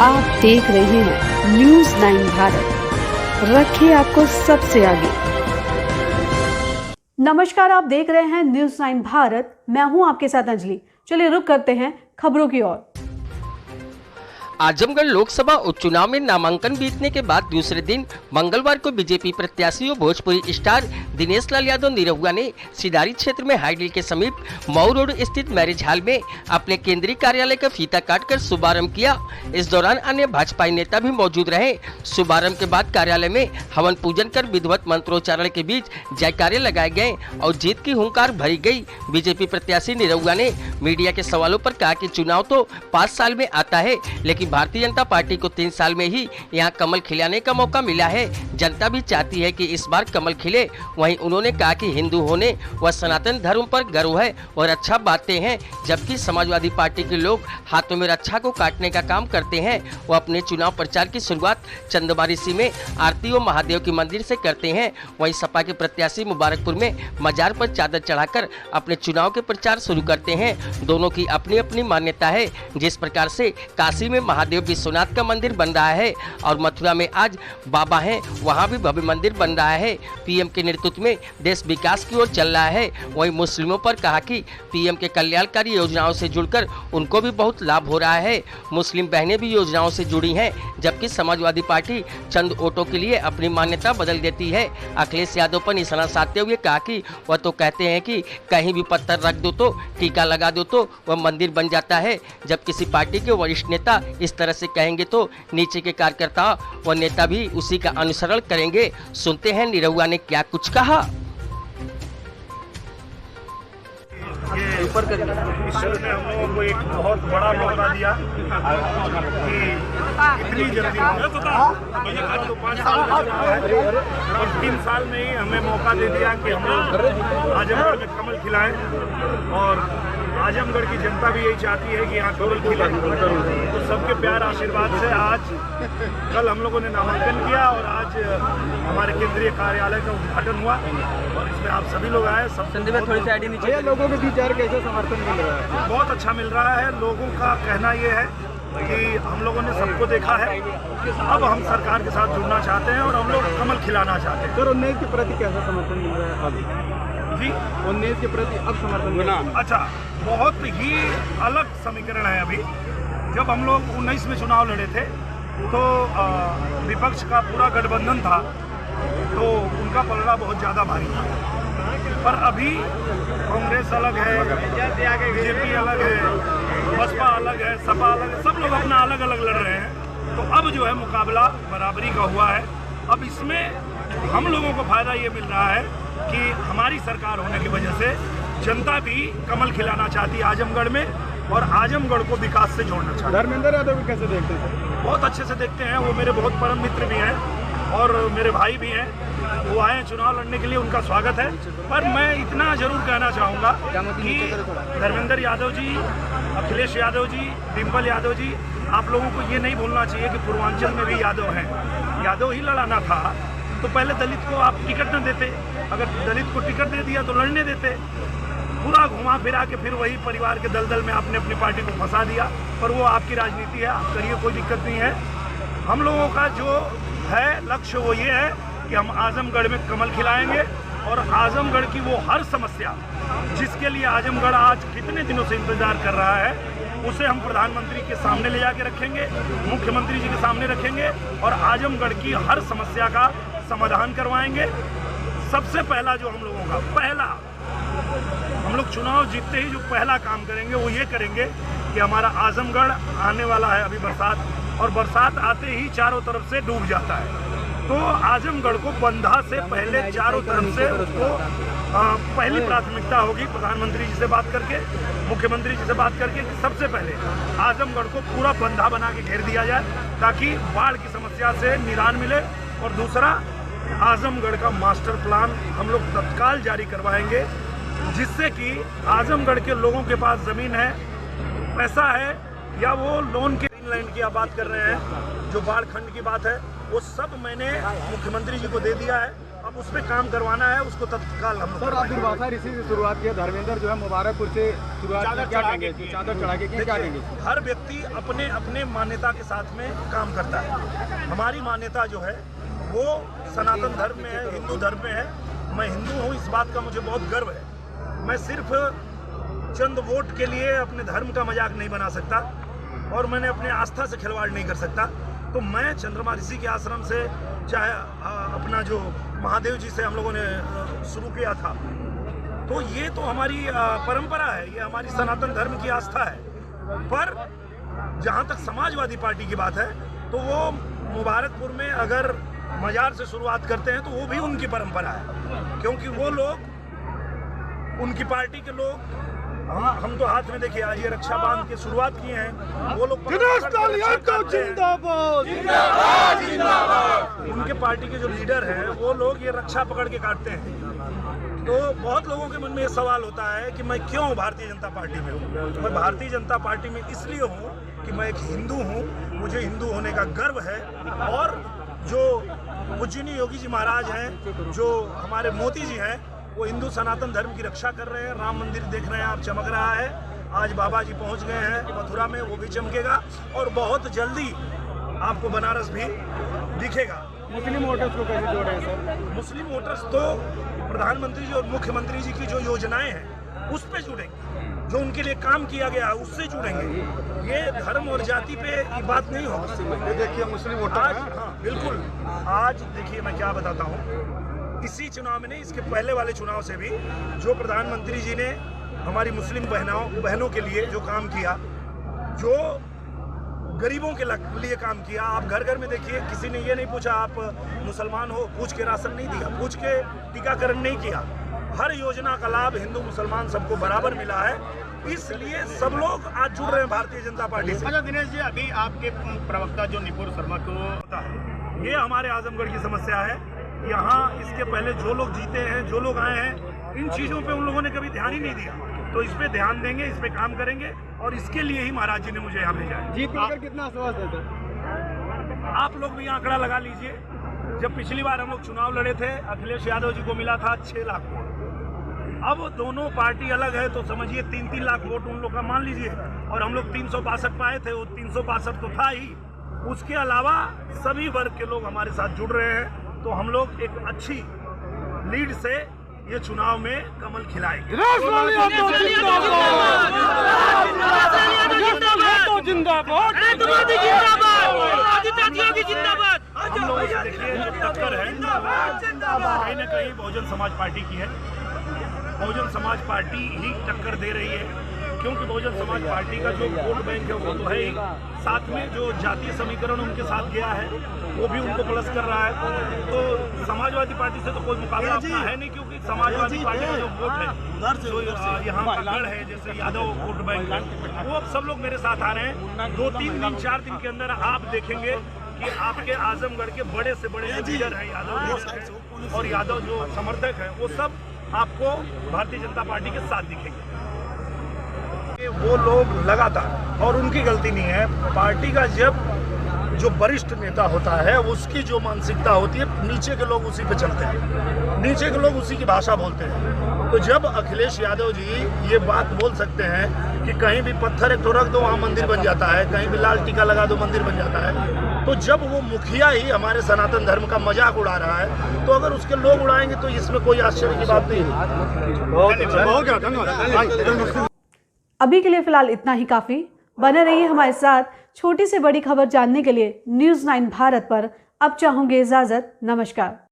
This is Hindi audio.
आप देख रहे हैं न्यूज़ 9 भारत, रखिए आपको सबसे आगे। नमस्कार, आप देख रहे हैं न्यूज़ 9 भारत। मैं हूं आपके साथ अंजलि। चलिए रुक करते हैं खबरों की ओर। आजमगढ़ लोकसभा उपचुनाव में नामांकन बीतने के बाद दूसरे दिन मंगलवार को बीजेपी प्रत्याशी और भोजपुरी स्टार दिनेश लाल यादव निरहुआ ने सिदारी क्षेत्र में हाईडील के समीप मऊ रोड स्थित मैरिज हॉल में अपने केंद्रीय कार्यालय का फीता काटकर शुभारंभ किया। इस दौरान अन्य भाजपा नेता भी मौजूद रहे। शुभारंभ के बाद कार्यालय में हवन पूजन कर विधिवत मंत्रोच्चारण के बीच जयकारे लगाए गए और जीत की हुंकार भरी गई। बीजेपी प्रत्याशी निरहुआ ने मीडिया के सवालों पर कहा कि चुनाव तो 5 साल में आता है, लेकिन भारतीय जनता पार्टी को 3 साल में ही यहां कमल खिलाने का मौका मिला है। जनता भी चाहती है कि इस बार कमल खिले। वहीं उन्होंने कहा कि हिंदू होने व सनातन धर्म पर गर्व है और अच्छा बातें हैं, जबकि समाजवादी पार्टी के लोग हाथों में रक्षा को काटने का काम करते हैं। वो अपने चुनाव प्रचार की शुरुआत चंदबारिशी में आरती और महादेव के मंदिर से करते हैं। वहीं सपा के प्रत्याशी मुबारकपुर में मजार पर चादर चढ़ाकर अपने चुनाव के प्रचार शुरू करते हैं। दोनों की अपनी अपनी मान्यता है। जिस प्रकार से काशी में महादेव विश्वनाथ का मंदिर बन रहा है और मथुरा में आज बाबा हैं, वहां भी भव्य मंदिर बन रहा है। पीएम के नेतृत्व में देश विकास की ओर चल रहा है। वहीं मुस्लिमों पर कहा कि पीएम के कल्याणकारी योजनाओं से जुड़कर उनको भी बहुत लाभ हो रहा है। मुस्लिम बहनें भी योजनाओं से जुड़ी हैं, जबकि समाजवादी पार्टी चंद वोटों के लिए अपनी मान्यता बदल देती है। अखिलेश यादव पर निशाना साधते हुए कहा कि वह तो कहते हैं कि कहीं भी पत्थर रख दो तो टीका लगा दो तो वह मंदिर बन जाता है। जब किसी पार्टी के वरिष्ठ नेता इस तरह से कहेंगे तो नीचे के कार्यकर्ता व नेता भी उसी का अनुसरण करेंगे। सुनते हैं निरहुआ ने क्या कुछ कहा। ईश्वर ने हम लोगों को एक बहुत बड़ा मौका दिया कि इतनी जल्दी आज तो 5 साल का चुनाव है और 3 साल में ही हमें मौका दे दिया कि हम लोग आजमगढ़ में कमल खिलाएं। और आजमगढ़ की जनता भी यही चाहती है कि यहाँ कमल खिले। तो सबके प्यार आशीर्वाद से आज कल हम लोगों ने नामांकन किया और आज हमारे केंद्रीय कार्यालय का उद्घाटन हुआ और इसमें आप सभी लोग आए। सब थोड़ी सी आईडी नीचे। लोगों के बीच कैसा समर्थन मिल रहा है? बहुत अच्छा मिल रहा है। लोगों का कहना ये है कि हम लोगों ने सबको देखा है, अब हम सरकार के साथ जुड़ना चाहते हैं और हम लोग कमल खिलाना चाहते हैं। सर, उन्नीस के प्रति कैसा समर्थन मिल रहा है अभी? जी, 19 के प्रति अब समर्थन मिल रहा है। अच्छा, बहुत ही अलग समीकरण है। अभी जब हम लोग 19 में चुनाव लड़े थे तो विपक्ष का पूरा गठबंधन था, तो उनका पलड़ा बहुत ज़्यादा भारी था। पर अभी कांग्रेस अलग है, बीजेपी अलग है, बसपा अलग है, सपा अलग है, सब लोग अपना अलग अलग लड़ रहे हैं। तो अब जो है मुकाबला बराबरी का हुआ है। अब इसमें हम लोगों को फायदा ये मिल रहा है कि हमारी सरकार होने की वजह से जनता भी कमल खिलाना चाहती है आजमगढ़ में और आजमगढ़ को विकास से जोड़ना चाहती है। धर्मेंद्र यादव को कैसे देखते हैं? बहुत अच्छे से देखते हैं। वो मेरे बहुत परम मित्र भी हैं और मेरे भाई भी हैं। वो आए हैं चुनाव लड़ने के लिए, उनका स्वागत है। पर मैं इतना जरूर कहना चाहूँगा कि धर्मेंद्र यादव जी, अखिलेश यादव जी, डिम्पल यादव जी, आप लोगों को ये नहीं भूलना चाहिए कि पूर्वांचल में भी यादव हैं। यादव ही लड़ाना था तो पहले दलित को आप टिकट न देते। अगर दलित को टिकट दे दिया तो लड़ने देते। पूरा घुमा फिरा के फिर वही परिवार के दलदल में आपने अपनी पार्टी को फंसा दिया। पर वो आपकी राजनीति है, आप करिए, कोई दिक्कत नहीं है। हम लोगों का जो है लक्ष्य वो ये है कि हम आजमगढ़ में कमल खिलाएंगे और आजमगढ़ की वो हर समस्या जिसके लिए आजमगढ़ आज कितने दिनों से इंतजार कर रहा है, उसे हम प्रधानमंत्री के सामने ले जाके रखेंगे, मुख्यमंत्री जी के सामने रखेंगे और आजमगढ़ की हर समस्या का समाधान करवाएंगे। सबसे पहला जो हम लोगों का हम लोग चुनाव जीतते ही जो पहला काम करेंगे वो ये करेंगे कि हमारा आजमगढ़ आने वाला है अभी बरसात, और बरसात आते ही चारों तरफ से डूब जाता है। तो आजमगढ़ को बंधा से पहले चारों तरफ से उसको पहली प्राथमिकता होगी प्रधानमंत्री जी से बात करके, मुख्यमंत्री जी से बात करके कि सबसे पहले आजमगढ़ को पूरा बंधा बना के घेर दिया जाए ताकि बाढ़ की समस्या से निदान मिले। और दूसरा, आजमगढ़ का मास्टर प्लान हम लोग तत्काल जारी करवाएंगे, जिससे कि आजमगढ़ के लोगों के पास ज़मीन है, पैसा है, या वो लोन के लैंड की आप बात कर रहे हैं, जो बाढ़ खंड की बात है, वो सब मैंने मुख्यमंत्री जी को दे दिया है अब उस पर काम करवाना है, उसको तत्काल हम लोग सर, आप दुर्वासा ऋषि से शुरुआत किया, धर्मेंद्र जो है मुबारकपुर से शुरुआत की, क्या कहेंगे? चादर चढ़ा के क्या कहेंगे? हर व्यक्ति अपने अपने मान्यता के साथ में काम करता है। हमारी मान्यता जो है वो सनातन धर्म में है, हिंदू धर्म में है। मैं हिंदू हूँ, इस बात का मुझे बहुत गर्व है। मैं सिर्फ चंद वोट के लिए अपने धर्म का मजाक नहीं बना सकता और मैंने अपने आस्था से खिलवाड़ नहीं कर सकता। तो मैं चंद्रमा ऋषि के आश्रम से, चाहे अपना जो महादेव जी से हम लोगों ने शुरू किया था, तो ये तो हमारी परंपरा है, ये हमारी सनातन धर्म की आस्था है। पर जहाँ तक समाजवादी पार्टी की बात है तो वो मुबारकपुर में अगर मजार से शुरुआत करते हैं तो वो भी उनकी परंपरा है, क्योंकि वो लोग, उनकी पार्टी के लोग, हम तो हाथ में देखिए आज ये रक्षा बांध के शुरुआत किए हैं, वो लोग उनके पार्टी के जो लीडर हैं वो लोग ये रक्षा पकड़ के काटते हैं। तो बहुत लोगों के मन में ये सवाल होता है कि मैं क्यों भारतीय जनता पार्टी में हूँ। मैं भारतीय जनता पार्टी में इसलिए हूँ कि मैं एक हिंदू हूँ, मुझे हिंदू होने का गर्व है। और जो पूजनीय योगी जी महाराज हैं, जो हमारे मोदी जी हैं, वो हिंदू सनातन धर्म की रक्षा कर रहे हैं। राम मंदिर देख रहे हैं आप, चमक रहा है। आज बाबा जी पहुंच गए हैं मथुरा में, वो भी चमकेगा और बहुत जल्दी आपको बनारस भी दिखेगा। मुस्लिम वोटर्स को कैसे जोड़े हैं सर? मुस्लिम वोटर्स तो प्रधानमंत्री जी और मुख्यमंत्री जी की जो योजनाएं हैं उस पे जुड़ेंगे, जो उनके लिए काम किया गया है उससे जुड़ेंगे। ये धर्म और जाति पे ये बात नहीं होगी। ये देखिए मुस्लिम वोटर, हाँ बिल्कुल। आज देखिए मैं क्या बताता हूँ, इसी चुनाव में नहीं, इसके पहले वाले चुनाव से भी जो प्रधानमंत्री जी ने हमारी मुस्लिम बहनों के लिए जो काम किया, जो गरीबों के लिए काम किया, आप घर घर में देखिए, किसी ने ये नहीं पूछा आप मुसलमान हो, पूछ के राशन नहीं दिया, पूछ के टीकाकरण नहीं किया। हर योजना का लाभ हिंदू मुसलमान सबको बराबर मिला है, इसलिए सब लोग आज जुड़ रहे हैं भारतीय जनता पार्टी से। अच्छा दिनेश जी, अभी आपके प्रवक्ता जो निपुण शर्मा को होता है, ये हमारे आजमगढ़ की समस्या है। यहाँ इसके पहले जो लोग जीते हैं, जो लोग आए हैं, इन चीज़ों पे उन लोगों ने कभी ध्यान ही नहीं दिया। तो इस पे ध्यान देंगे, इस पे काम करेंगे और इसके लिए ही महाराज जी ने मुझे यहाँ भेजा है। जीत को लेकर कितना आश्वास देते हैं? आप लोग भी आंकड़ा लगा लीजिए। जब पिछली बार हम लोग चुनाव लड़े थे, अखिलेश यादव जी को मिला था 6 लाख वोट। अब दोनों पार्टी अलग है तो समझिए 3-3 लाख वोट उन लोग का मान लीजिए, और हम लोग 362 पाए थे। वो 362 तो था ही, उसके अलावा सभी वर्ग के लोग हमारे साथ जुड़ रहे हैं। तो हम लोग एक अच्छी लीड से ये चुनाव में कमल खिलाएंगे। हम लोगों से देखिए जो टक्कर है कहीं न कहीं बहुजन समाज पार्टी की है। बहुजन समाज पार्टी ही टक्कर दे रही है, क्योंकि बहुजन समाज पार्टी का जो वोट बैंक है वो तो है ही, साथ में जो जातीय समीकरण उनके साथ गया है वो भी उनको प्लस कर रहा है। तो समाजवादी पार्टी से तो कोई मुकाबला अपना है नहीं, क्योंकि समाजवादी पार्टी का जो वोट है, जो यहाँ का गढ़ है, जैसे यादव वोट बैंक है, वो अब सब लोग मेरे साथ आ रहे हैं। 2-3 दिन 4 दिन के अंदर आप देखेंगे कि आपके आजमगढ़ के बड़े से बड़े लीडर हैं, यादव और यादव जो समर्थक है, वो सब आपको भारतीय जनता पार्टी के साथ दिखेंगे। वो लोग लगातार, और उनकी गलती नहीं है, पार्टी का जब जो वरिष्ठ नेता होता है उसकी जो मानसिकता होती है, नीचे के लोग उसी पे चलते हैं, नीचे के लोग उसी की भाषा बोलते हैं। तो जब अखिलेश यादव जी ये बात बोल सकते हैं कि कहीं भी पत्थर एक तो रख दो वहाँ मंदिर बन जाता है, कहीं भी लाल टीका लगा दो मंदिर बन जाता है, तो जब वो मुखिया ही हमारे सनातन धर्म का मजाक उड़ा रहा है, तो अगर उसके लोग उड़ाएंगे तो इसमें कोई आश्चर्य की बात नहीं है। अभी के लिए फिलहाल इतना ही काफी। बने रहिए हमारे साथ। छोटी से बड़ी खबर जानने के लिए न्यूज़ 9 भारत पर अब चाहूंगे इजाजत। नमस्कार।